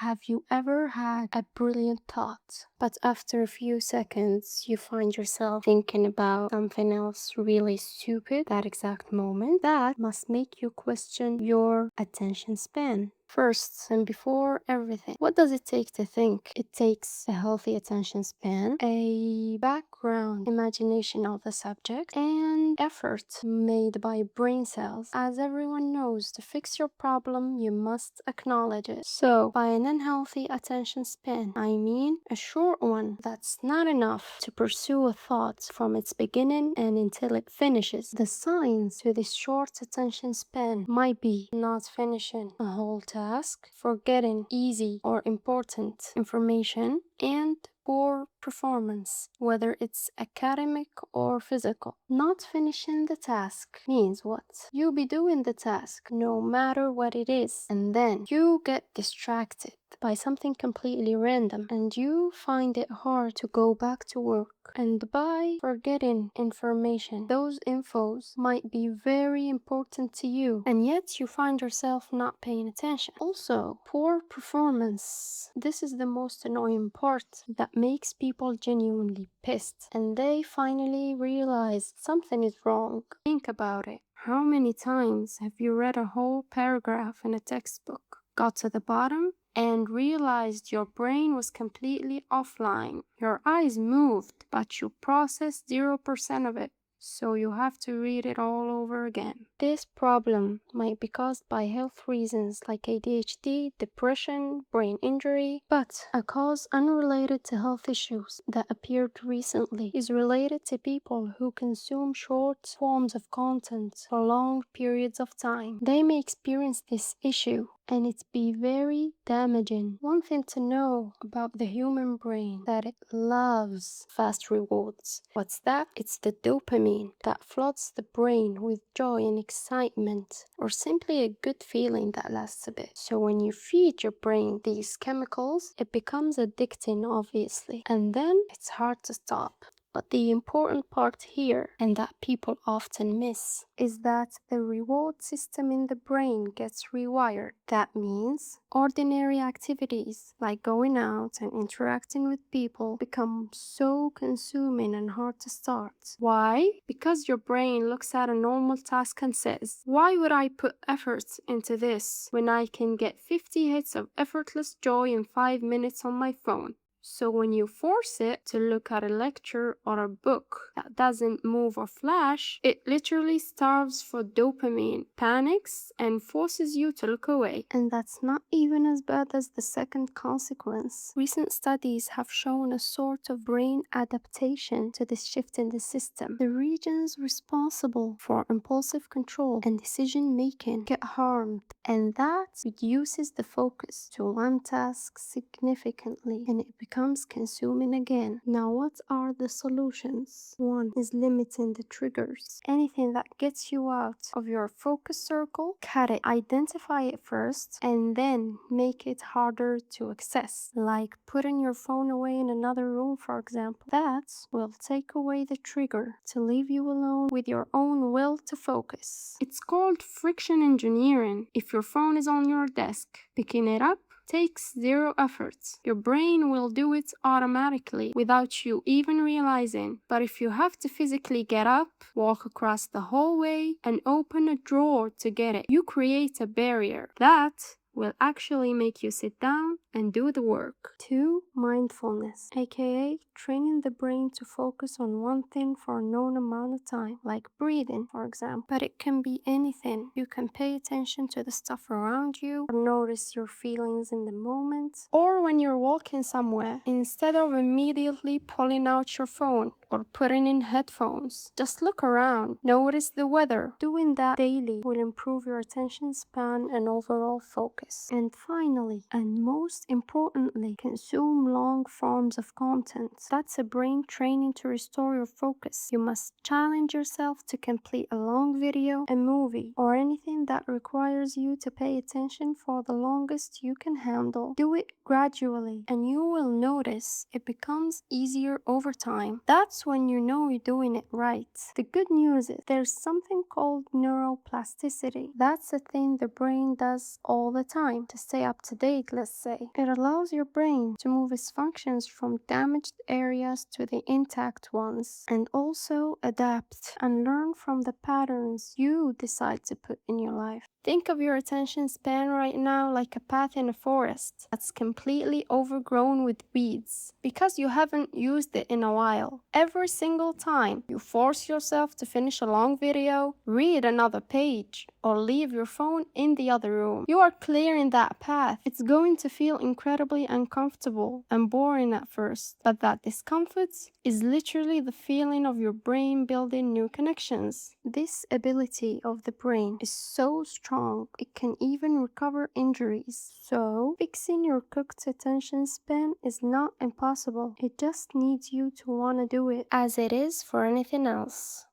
Have you ever had a brilliant thought, but after a few seconds you find yourself thinking about something else really stupid that exact moment? That must make you question your attention span. First and before everything, what does it take to think? It takes a healthy attention span, a background imagination of the subject, and effort made by brain cells. As everyone knows, to fix your problem, you must acknowledge it. So, by an unhealthy attention span, I mean a short one that's not enough to pursue a thought from its beginning and until it finishes. The signs to this short attention span might be not finishing a whole task, forgetting easy or important information, and poor performance, whether it's academic or physical. Not finishing the task means what? You be doing the task no matter what it is, and then you get distracted by something completely random and you find it hard to go back to work. And by forgetting information, those infos might be very important to you, and yet you find yourself not paying attention. Also, poor performance. This is the most annoying part that makes people genuinely pissed, and they finally realize something is wrong. Think about it. How many times have you read a whole paragraph in a textbook, got to the bottom, and realized your brain was completely offline? Your eyes moved, but you processed 0% of it. So you have to read it all over again. This problem might be caused by health reasons like ADHD, depression, brain injury, but a cause unrelated to health issues that appeared recently is related to people who consume short forms of content for long periods of time. They may experience this issue and it be very damaging. One thing to know about the human brain that it loves fast rewards. What's that? It's the dopamine that floods the brain with joy and excitement, or simply a good feeling that lasts a bit. So when you feed your brain these chemicals, it becomes addicting, obviously, and then it's hard to stop. But the important part here, and that people often miss, is that the reward system in the brain gets rewired. That means ordinary activities like going out and interacting with people become so consuming and hard to start. Why? Because your brain looks at a normal task and says, why would I put effort into this when I can get 50 hits of effortless joy in 5 minutes on my phone? So when you force it to look at a lecture or a book that doesn't move or flash, it literally starves for dopamine, panics, and forces you to look away. And that's not even as bad as the second consequence. Recent studies have shown a sort of brain adaptation to this shift in the system. The regions responsible for impulsive control and decision making get harmed, and that reduces the focus to one task significantly, and it becomes consuming again. Now, what are the solutions? One is limiting the triggers. Anything that gets you out of your focus circle, cut it. Identify it first and then make it harder to access, like putting your phone away in another room, for example. That will take away the trigger to leave you alone with your own will to focus. It's called friction engineering. If your phone is on your desk, picking it up takes zero effort. Your brain will do it automatically without you even realizing. But if you have to physically get up, walk across the hallway, and open a drawer to get it, you create a barrier. That will actually make you sit down and do the work. 2. Mindfulness, aka training the brain to focus on one thing for a known amount of time, like breathing, for example. But it can be anything. You can pay attention to the stuff around you, or notice your feelings in the moment, or when you're walking somewhere, instead of immediately pulling out your phone or putting in headphones, just look around, notice the weather. Doing that daily will improve your attention span and overall focus. And finally, and most importantly, consume long forms of content. That's a brain training to restore your focus. You must challenge yourself to complete a long video, a movie, or anything that requires you to pay attention for the longest you can handle. Do it gradually, and you will notice it becomes easier over time. That's That's when you know you're doing it right. The good news is there's something called neuroplasticity. That's a thing the brain does all the time to stay up to date, let's say. It allows your brain to move its functions from damaged areas to the intact ones, and also adapt and learn from the patterns you decide to put in your life. Think of your attention span right now like a path in a forest that's completely overgrown with weeds because you haven't used it in a while. Every single time you force yourself to finish a long video, read another page, or leave your phone in the other room, you are clearing that path. It's going to feel incredibly uncomfortable and boring at first, but that discomfort is literally the feeling of your brain building new connections. This ability of the brain is so strong, it can even recover injuries. So, fixing your cooked attention span is not impossible. It just needs you to want to do it, as it is for anything else.